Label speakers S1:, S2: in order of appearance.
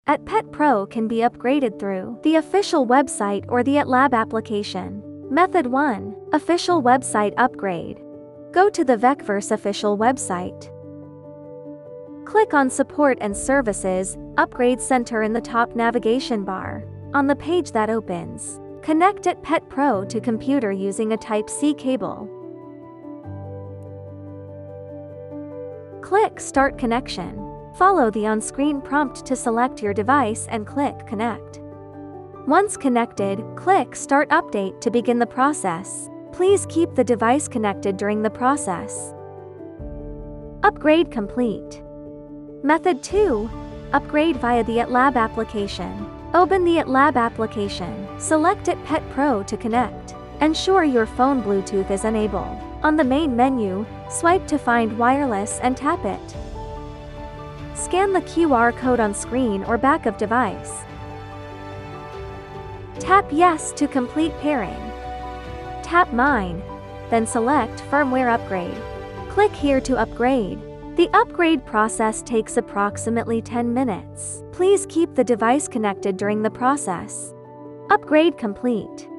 S1: at Pet Pro can be upgraded through the official website or the @Lab application. Method 1. Official website upgrade. Go to the VECVERSE official website. Click on Support and Services, Upgrade Center in the top navigation bar. On the page that opens, connect Pet Pro to computer using a Type-C cable. Click Start Connection. Follow the on-screen prompt to select your device and click Connect. Once connected, click Start Update to begin the process. Please keep the device connected during the process. Upgrade complete. Method 2. Upgrade via the @Lab application. Open the @Lab application. Select Pet Pro to connect. Ensure your phone Bluetooth is enabled. On the main menu, swipe to find wireless and tap it. Scan the QR code on screen or back of device. Tap Yes to complete pairing. Tap Mine, then select Firmware Upgrade. Click here to upgrade. The upgrade process takes approximately 10 minutes. Please keep the device connected during the process. Upgrade complete.